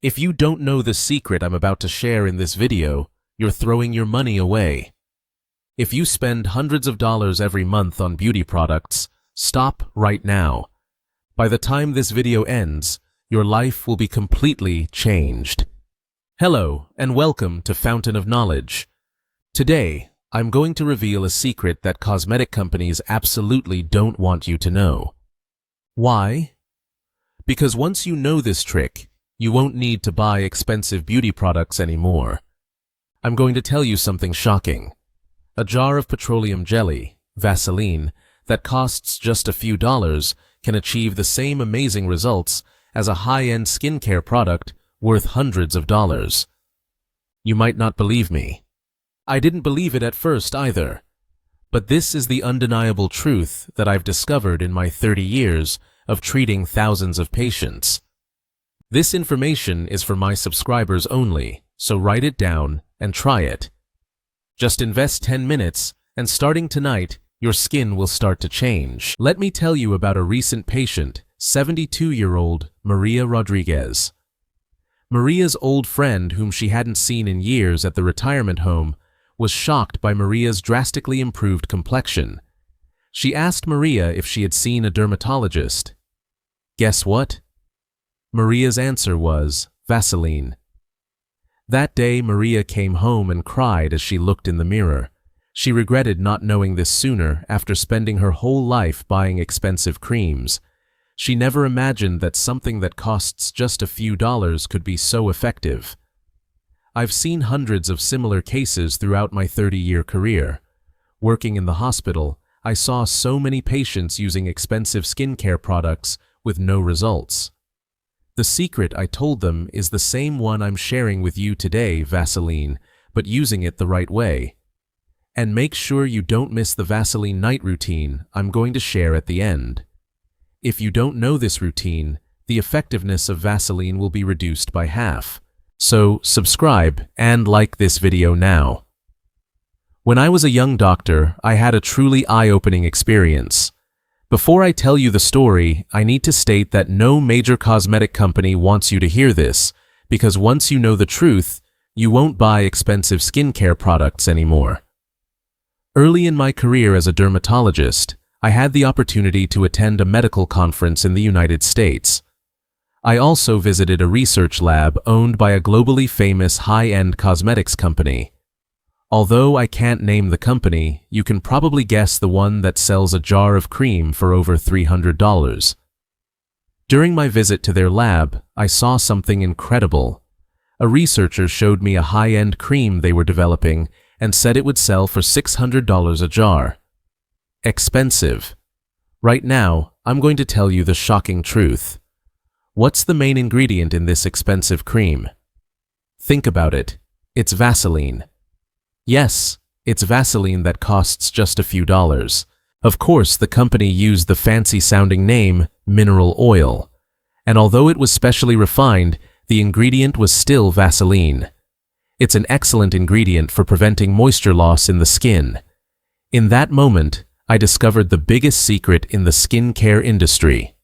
If you don't know the secret I'm about to share in this video, you're throwing your money away. If you spend hundreds of dollars every month on beauty products, stop right now. By the time this video ends, your life will be completely changed. Hello, and welcome to Fountain of Knowledge. Today, I'm going to reveal a secret that cosmetic companies absolutely don't want you to know. Why? Because once you know this trick, you won't need to buy expensive beauty products anymore. I'm going to tell you something shocking. A jar of petroleum jelly, Vaseline, that costs just a few dollars can achieve the same amazing results as a high-end skincare product worth hundreds of dollars. You might not believe me. I didn't believe it at first either. But this is the undeniable truth that I've discovered in my 30 years of treating thousands of patients. This information is for my subscribers only, so write it down and try it. Just invest 10 minutes, and starting tonight, your skin will start to change. Let me tell you about a recent patient, 72-year-old Maria Rodriguez. Maria's old friend, whom she hadn't seen in years at the retirement home, was shocked by Maria's drastically improved complexion. She asked Maria if she had seen a dermatologist. Guess what? Maria's answer was Vaseline. That day, Maria came home and cried as she looked in the mirror. She regretted not knowing this sooner after spending her whole life buying expensive creams. She never imagined that something that costs just a few dollars could be so effective. I've seen hundreds of similar cases throughout my 30-year career. Working in the hospital, I saw so many patients using expensive skincare products with no results. The secret, I told them, is the same one I'm sharing with you today, Vaseline, but using it the right way. And make sure you don't miss the Vaseline night routine I'm going to share at the end. If you don't know this routine, the effectiveness of Vaseline will be reduced by half. So, subscribe and like this video now. When I was a young doctor, I had a truly eye-opening experience. Before I tell you the story, I need to state that no major cosmetic company wants you to hear this, because once you know the truth, you won't buy expensive skincare products anymore. Early in my career as a dermatologist, I had the opportunity to attend a medical conference in the United States. I also visited a research lab owned by a globally famous high-end cosmetics company. Although I can't name the company, you can probably guess the one that sells a jar of cream for over $300. During my visit to their lab, I saw something incredible. A researcher showed me a high-end cream they were developing and said it would sell for $600 a jar. Expensive. Right now, I'm going to tell you the shocking truth. What's the main ingredient in this expensive cream? Think about it. It's Vaseline. Yes, it's Vaseline that costs just a few dollars. Of course, the company used the fancy-sounding name mineral oil. And although it was specially refined, the ingredient was still Vaseline. It's an excellent ingredient for preventing moisture loss in the skin. In that moment, I discovered the biggest secret in the skincare industry.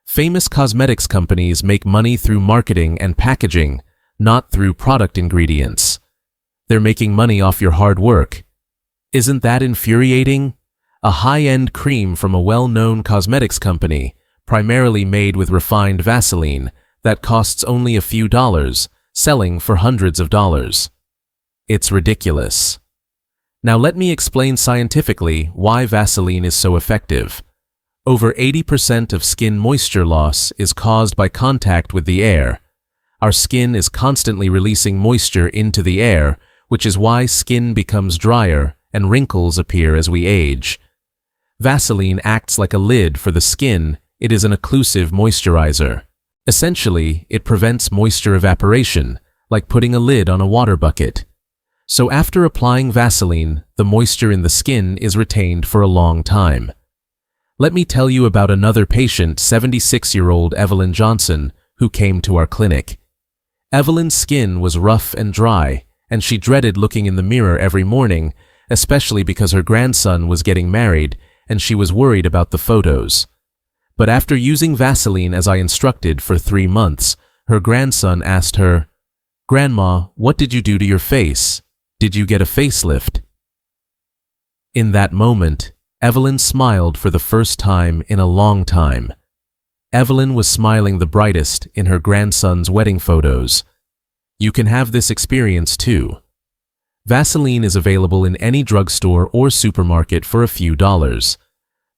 Famous cosmetics companies make money through marketing and packaging, not through product ingredients. They're making money off your hard work. Isn't that infuriating? A high-end cream from a well-known cosmetics company, primarily made with refined Vaseline, that costs only a few dollars, selling for hundreds of dollars. It's ridiculous. Now let me explain scientifically why Vaseline is so effective. Over 80% of skin moisture loss is caused by contact with the air. Our skin is constantly releasing moisture into the air, which is why skin becomes drier and wrinkles appear as we age. Vaseline acts like a lid for the skin. It is an occlusive moisturizer. Essentially, it prevents moisture evaporation, like putting a lid on a water bucket. So after applying Vaseline, the moisture in the skin is retained for a long time. Let me tell you about another patient, 76-year-old Evelyn Johnson, who came to our clinic. Evelyn's skin was rough and dry, and she dreaded looking in the mirror every morning, especially because her grandson was getting married and she was worried about the photos. But after using Vaseline as I instructed for 3 months, her grandson asked her, "Grandma, what did you do to your face? Did you get a facelift?" In that moment, Evelyn smiled for the first time in a long time. Evelyn was smiling the brightest in her grandson's wedding photos. You can have this experience too. Vaseline is available in any drugstore or supermarket for a few dollars.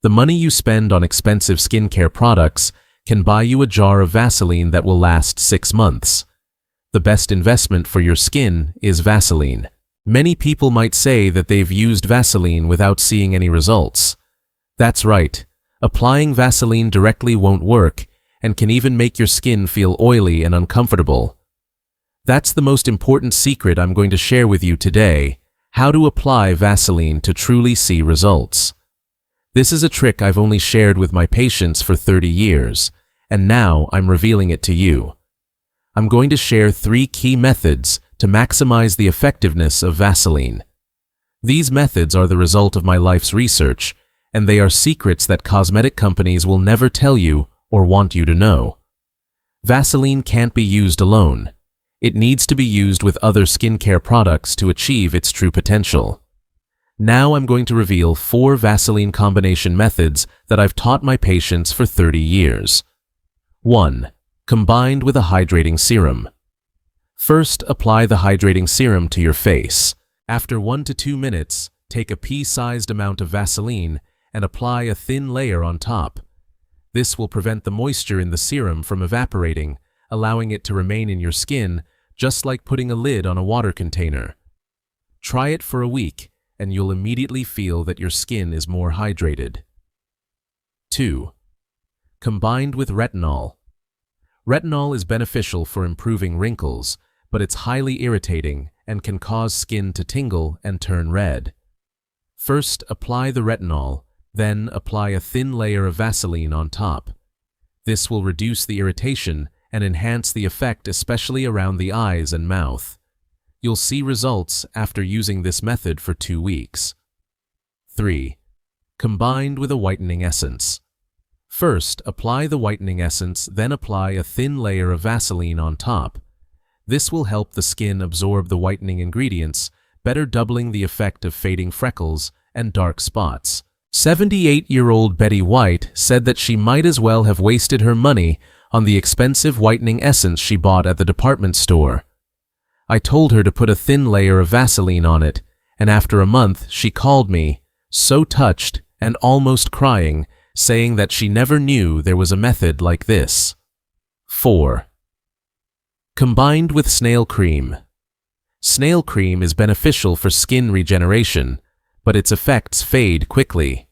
The money you spend on expensive skincare products can buy you a jar of Vaseline that will last 6 months. The best investment for your skin is Vaseline. Many people might say that they've used Vaseline without seeing any results. That's right. Applying Vaseline directly won't work and can even make your skin feel oily and uncomfortable. That's the most important secret I'm going to share with you today: how to apply Vaseline to truly see results. This is a trick I've only shared with my patients for 30 years, and now I'm revealing it to you. I'm going to share 3 key methods to maximize the effectiveness of Vaseline. These methods are the result of my life's research, and they are secrets that cosmetic companies will never tell you or want you to know. Vaseline can't be used alone. It needs to be used with other skincare products to achieve its true potential. Now I'm going to reveal 4 Vaseline combination methods that I've taught my patients for 30 years. 1. Combined with a hydrating serum. First, apply the hydrating serum to your face. After 1 to 2 minutes, take a pea-sized amount of Vaseline and apply a thin layer on top. This will prevent the moisture in the serum from evaporating, allowing it to remain in your skin, just like putting a lid on a water container. Try it for a week, and you'll immediately feel that your skin is more hydrated. 2. Combined with retinol. Retinol is beneficial for improving wrinkles, but it's highly irritating and can cause skin to tingle and turn red. First, apply the retinol, then apply a thin layer of Vaseline on top. This will reduce the irritation and enhance the effect, especially around the eyes and mouth. You'll see results after using this method for 2 weeks. 3. Combined with a whitening essence. First, apply the whitening essence, then apply a thin layer of Vaseline on top. This will help the skin absorb the whitening ingredients, better doubling the effect of fading freckles and dark spots. 78-year-old Betty White said that she might as well have wasted her money on the expensive whitening essence she bought at the department store. I told her to put a thin layer of Vaseline on it, and after a month she called me, so touched and almost crying, saying that she never knew there was a method like this. 4. Combined with snail cream. Snail cream is beneficial for skin regeneration, but its effects fade quickly.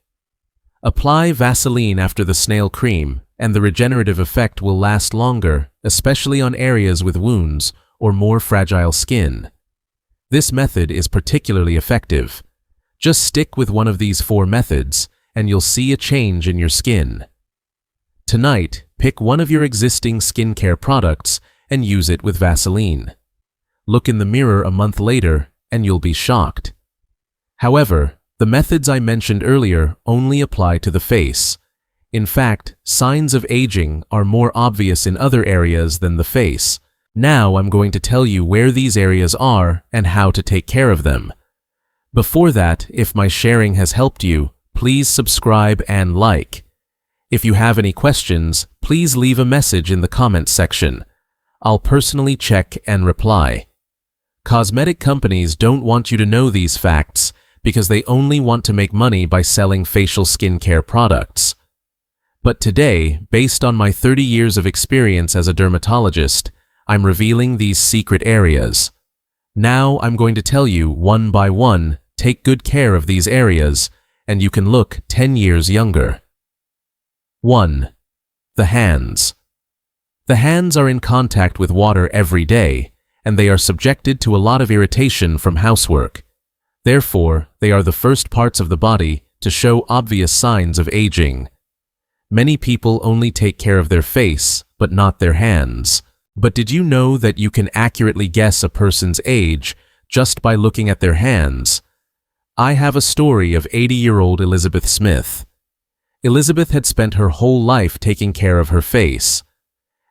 Apply Vaseline after the snail cream, and the regenerative effect will last longer, especially on areas with wounds or more fragile skin. This method is particularly effective. Just stick with one of these 4 methods, and you'll see a change in your skin. Tonight, pick one of your existing skincare products and use it with Vaseline. Look in the mirror a month later, and you'll be shocked. However, the methods I mentioned earlier only apply to the face. In fact, signs of aging are more obvious in other areas than the face. Now I'm going to tell you where these areas are and how to take care of them. Before that, if my sharing has helped you, please subscribe and like. If you have any questions, please leave a message in the comments section. I'll personally check and reply. Cosmetic companies don't want you to know these facts because they only want to make money by selling facial skincare products. But today, based on my 30 years of experience as a dermatologist, I'm revealing these secret areas. Now I'm going to tell you one by one, take good care of these areas, and you can look 10 years younger. 1. The hands. The hands are in contact with water every day, and they are subjected to a lot of irritation from housework. Therefore, they are the first parts of the body to show obvious signs of aging. Many people only take care of their face, but not their hands. But did you know that you can accurately guess a person's age just by looking at their hands? I have a story of 80-year-old Elizabeth Smith. Elizabeth had spent her whole life taking care of her face.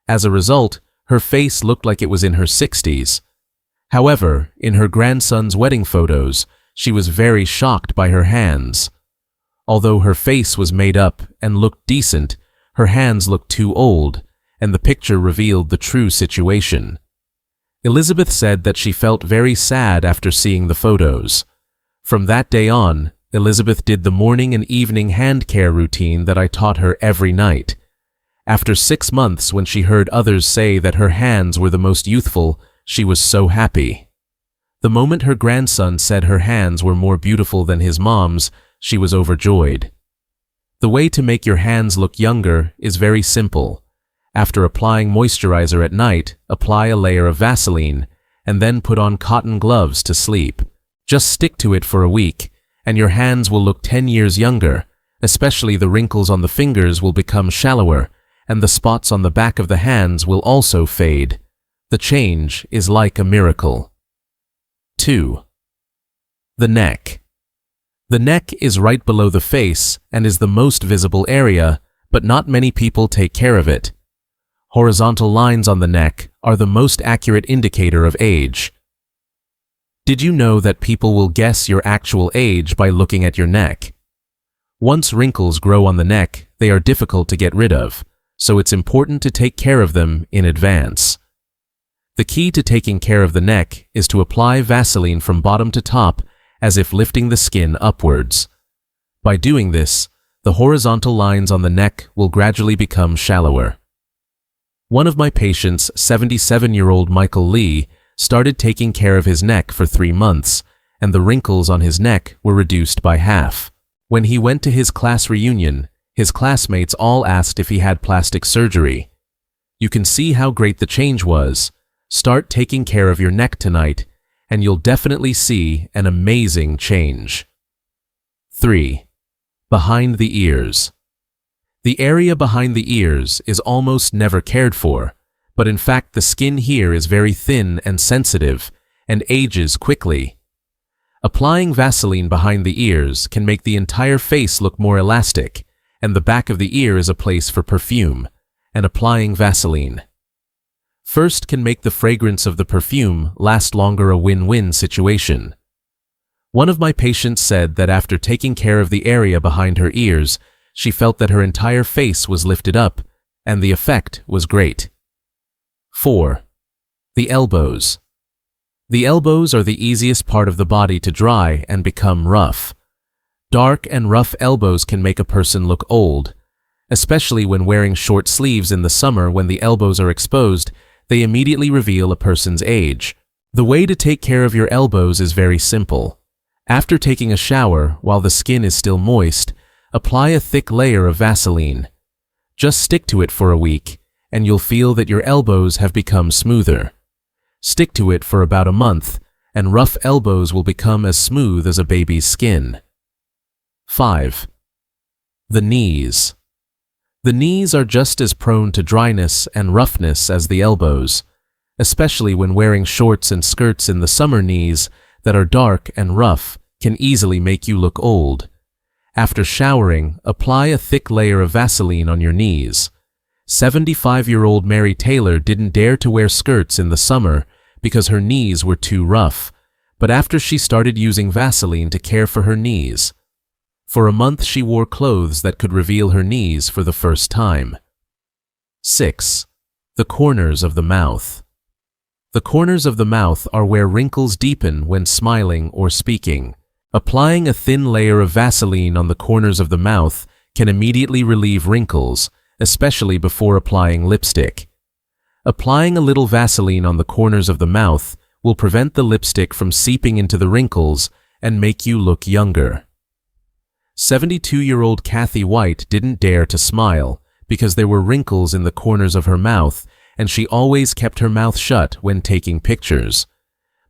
As a result, Her face looked like it was in her 60s. However, in her grandson's wedding photos, she was very shocked by her hands. Although her face was made up and looked decent, her hands looked too old, and the picture revealed the true situation. Elizabeth said that she felt very sad after seeing the photos. From that day on, Elizabeth did the morning and evening hand care routine that I taught her every night. After 6 months, when she heard others say that her hands were the most youthful, she was so happy. The moment her grandson said her hands were more beautiful than his mom's, she was overjoyed. The way to make your hands look younger is very simple. After applying moisturizer at night, apply a layer of Vaseline, and then put on cotton gloves to sleep. Just stick to it for a week, and your hands will look 10 years younger, especially the wrinkles on the fingers will become shallower, and the spots on the back of the hands will also fade. The change is like a miracle. 2. The neck. The neck is right below the face and is the most visible area, but not many people take care of it. Horizontal lines on the neck are the most accurate indicator of age. Did you know that people will guess your actual age by looking at your neck? Once wrinkles grow on the neck, they are difficult to get rid of, so it's important to take care of them in advance. The key to taking care of the neck is to apply Vaseline from bottom to top as if lifting the skin upwards. By doing this, the horizontal lines on the neck will gradually become shallower. One of my patients, 77-year-old Michael Lee, started taking care of his neck for 3 months, and the wrinkles on his neck were reduced by half. When he went to his class reunion, his classmates all asked if he had plastic surgery. You can see how great the change was. Start taking care of your neck tonight, and you'll definitely see an amazing change. 3. Behind the ears. The area behind the ears is almost never cared for, but in fact the skin here is very thin and sensitive, and ages quickly. Applying Vaseline behind the ears can make the entire face look more elastic, and the back of the ear is a place for perfume, and applying Vaseline first can make the fragrance of the perfume last longer, a win-win situation. One of my patients said that after taking care of the area behind her ears, she felt that her entire face was lifted up, and the effect was great. 4. The elbows. The elbows are the easiest part of the body to dry and become rough. Dark and rough elbows can make a person look old. Especially when wearing short sleeves in the summer, when the elbows are exposed, they immediately reveal a person's age. The way to take care of your elbows is very simple. After taking a shower, while the skin is still moist, apply a thick layer of Vaseline. Just stick to it for a week, and you'll feel that your elbows have become smoother. Stick to it for about a month, and rough elbows will become as smooth as a baby's skin. 5. The knees. The knees are just as prone to dryness and roughness as the elbows, especially when wearing shorts and skirts in the summer. Knees that are dark and rough can easily make you look old. After showering, apply a thick layer of Vaseline on your knees. 75-year-old Mary Taylor didn't dare to wear skirts in the summer because her knees were too rough, but after she started using Vaseline to care for her knees, for a month she wore clothes that could reveal her knees for the first time. 6. The corners of the mouth. The corners of the mouth are where wrinkles deepen when smiling or speaking. Applying a thin layer of Vaseline on the corners of the mouth can immediately relieve wrinkles, especially before applying lipstick. Applying a little Vaseline on the corners of the mouth will prevent the lipstick from seeping into the wrinkles and make you look younger. 72-year-old Kathy White didn't dare to smile because there were wrinkles in the corners of her mouth, and she always kept her mouth shut when taking pictures.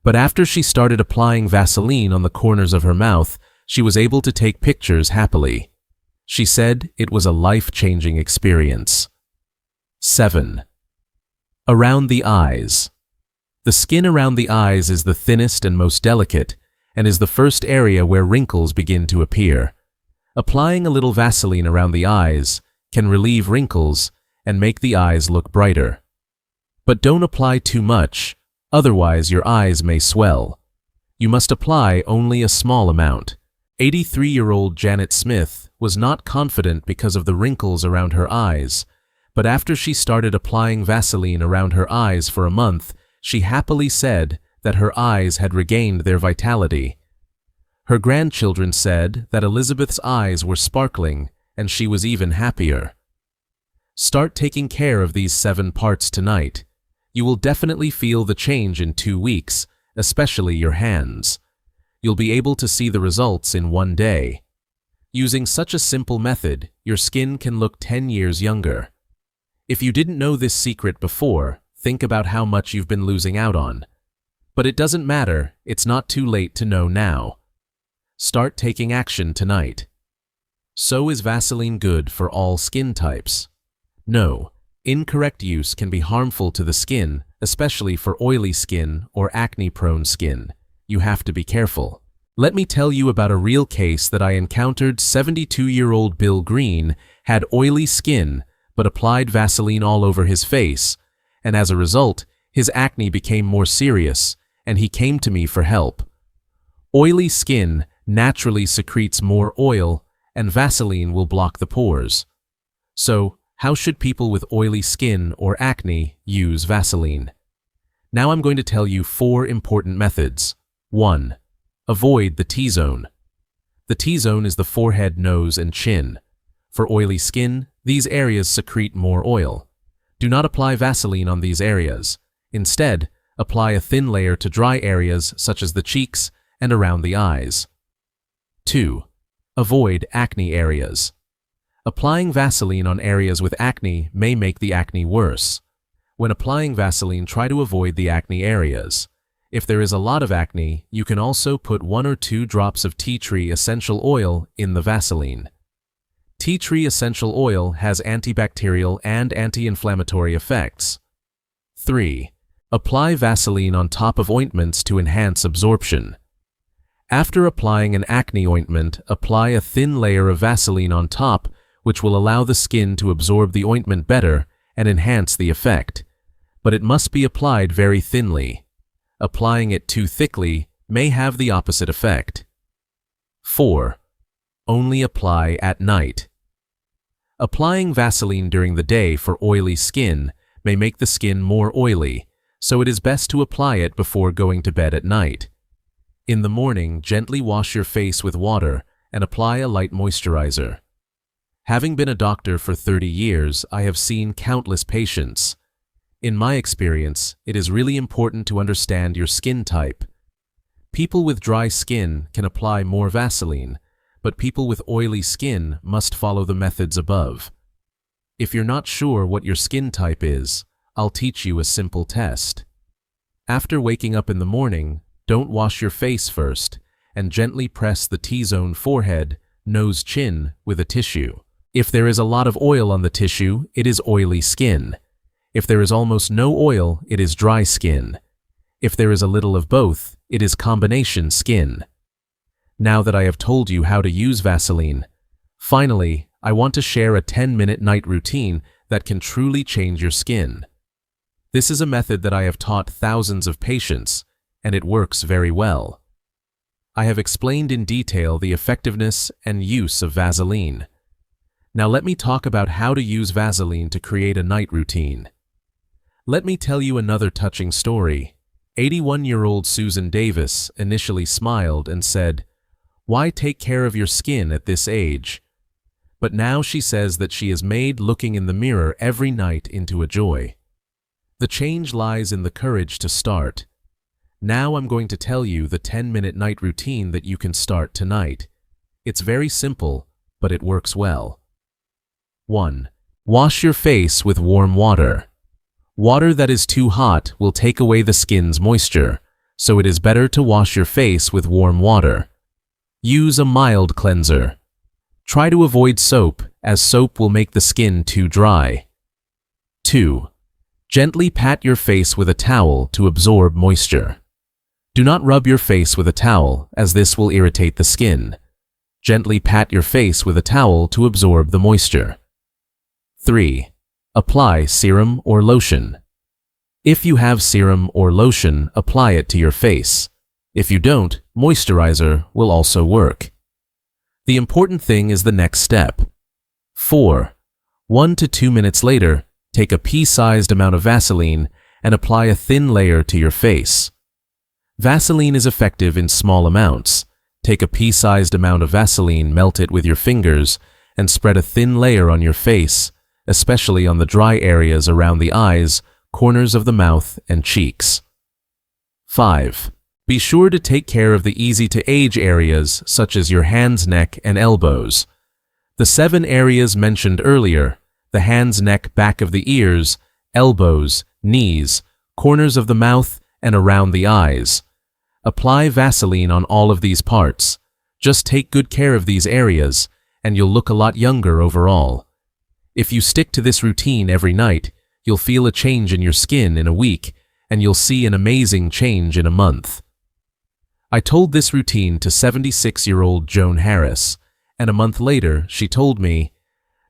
But after she started applying Vaseline on the corners of her mouth, she was able to take pictures happily. She said it was a life-changing experience. 7. Around the eyes. The skin around the eyes is the thinnest and most delicate, and is the first area where wrinkles begin to appear. Applying a little Vaseline around the eyes can relieve wrinkles and make the eyes look brighter. But don't apply too much, otherwise your eyes may swell. You must apply only a small amount. 83-year-old Janet Smith was not confident because of the wrinkles around her eyes, but after she started applying Vaseline around her eyes for a month, she happily said that her eyes had regained their vitality. Her grandchildren said that Elizabeth's eyes were sparkling, and she was even happier. Start taking care of these 7 parts tonight. You will definitely feel the change in 2 weeks, especially your hands. You'll be able to see the results in 1 day. Using such a simple method, your skin can look 10 years younger. If you didn't know this secret before, think about how much you've been losing out on. But it doesn't matter, it's not too late to know now. Start taking action tonight. So is Vaseline good for all skin types? No. Incorrect use can be harmful to the skin, especially for oily skin or acne-prone skin. You have to be careful. Let me tell you about a real case that I encountered. 72-year-old Bill Green had oily skin but applied Vaseline all over his face, and as a result, his acne became more serious, and he came to me for help. Oily skin naturally secretes more oil, and Vaseline will block the pores. So, how should people with oily skin or acne use Vaseline? Now I'm going to tell you 4 important methods. 1. Avoid the T-zone. The T-zone is the forehead, nose, and chin. For oily skin, these areas secrete more oil. Do not apply Vaseline on these areas. Instead, apply a thin layer to dry areas such as the cheeks and around the eyes. 2. Avoid acne areas. Applying Vaseline on areas with acne may make the acne worse. When applying Vaseline, try to avoid the acne areas. If there is a lot of acne, you can also put 1 or 2 drops of tea tree essential oil in the Vaseline. Tea tree essential oil has antibacterial and anti-inflammatory effects. 3. Apply Vaseline on top of ointments to enhance absorption. After applying an acne ointment, apply a thin layer of Vaseline on top, which will allow the skin to absorb the ointment better and enhance the effect. But it must be applied very thinly. Applying it too thickly may have the opposite effect. 4. Only apply at night. Applying Vaseline during the day for oily skin may make the skin more oily, so it is best to apply it before going to bed at night. In the morning, gently wash your face with water and apply a light moisturizer. Having been a doctor for 30 years, I have seen countless patients. In my experience, it is really important to understand your skin type. People with dry skin can apply more Vaseline, but people with oily skin must follow the methods above. If you're not sure what your skin type is, I'll teach you a simple test. After waking up in the morning, don't wash your face first, and gently press the T-zone forehead, nose, chin with a tissue. If there is a lot of oil on the tissue, it is oily skin. If there is almost no oil, it is dry skin. If there is a little of both, it is combination skin. Now that I have told you how to use Vaseline, finally, I want to share a 10-minute night routine that can truly change your skin. This is a method that I have taught thousands of patients, and it works very well. I have explained in detail the effectiveness and use of Vaseline. Now let me talk about how to use Vaseline to create a night routine. Let me tell you another touching story. 81-year-old Susan Davis initially smiled and said, "Why take care of your skin at this age?" But now she says that she is made looking in the mirror every night into a joy. The change lies in the courage to start. Now I'm going to tell you the 10-minute night routine that you can start tonight. It's very simple, but it works well. 1. Wash your face with warm water. Water that is too hot will take away the skin's moisture, so it is better to wash your face with warm water. Use a mild cleanser. Try to avoid soap, as soap will make the skin too dry. 2. Gently pat your face with a towel to absorb moisture. Do not rub your face with a towel, as this will irritate the skin. Gently pat your face with a towel to absorb the moisture. 3. Apply serum or lotion. If you have serum or lotion, apply it to your face. If you don't, moisturizer will also work. The important thing is the next step. 4. 1 to 2 minutes later, take a pea-sized amount of Vaseline and apply a thin layer to your face. Vaseline is effective in small amounts. Take a pea-sized amount of Vaseline, melt it with your fingers, and spread a thin layer on your face, especially on the dry areas around the eyes, corners of the mouth, and cheeks. 5. Be sure to take care of the easy-to-age areas such as your hands, neck, and elbows. The 7 areas mentioned earlier, the hands, neck, back of the ears, elbows, knees, corners of the mouth, and around the eyes. Apply Vaseline on all of these parts. Just take good care of these areas, and you'll look a lot younger overall. If you stick to this routine every night, you'll feel a change in your skin in a week, and you'll see an amazing change in a month. I told this routine to 76-year-old Joan Harris, and a month later she told me,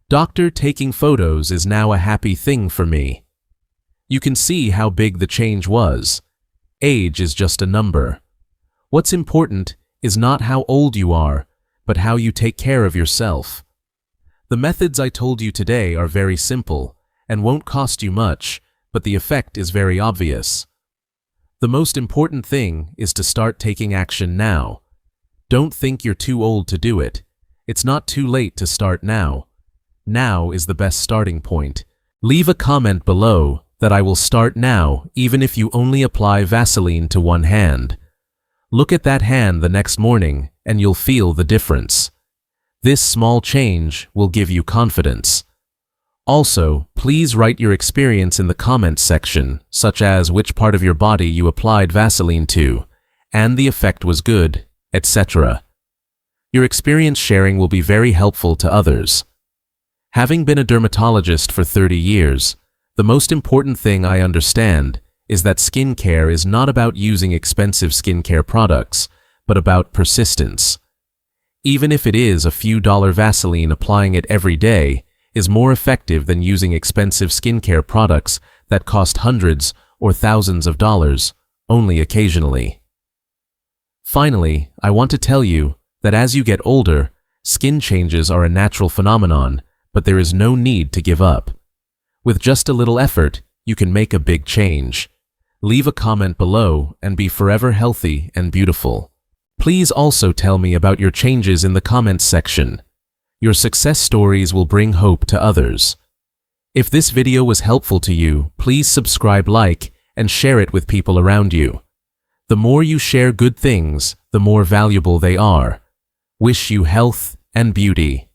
"Doctor, taking photos is now a happy thing for me." You can see how big the change was. Age is just a number. What's important is not how old you are, but how you take care of yourself. The methods I told you today are very simple and won't cost you much, but the effect is very obvious. The most important thing is to start taking action now. Don't think you're too old to do it. It's not too late to start now. Now is the best starting point. Leave a comment below that I will start now even if you only apply Vaseline to one hand. Look at that hand the next morning and you'll feel the difference. This small change will give you confidence. Also, please write your experience in the comments section, such as which part of your body you applied Vaseline to, and the effect was good, etc. Your experience sharing will be very helpful to others. Having been a dermatologist for 30 years, the most important thing I understand is that skincare is not about using expensive skincare products, but about persistence. Even if it is a few dollar Vaseline, applying it every day is more effective than using expensive skincare products that cost hundreds or thousands of dollars only occasionally. Finally, I want to tell you that as you get older, skin changes are a natural phenomenon, but there is no need to give up. With just a little effort, you can make a big change. Leave a comment below and be forever healthy and beautiful. Please also tell me about your changes in the comments section. Your success stories will bring hope to others. If this video was helpful to you, please subscribe, like, and share it with people around you. The more you share good things, the more valuable they are. Wish you health and beauty.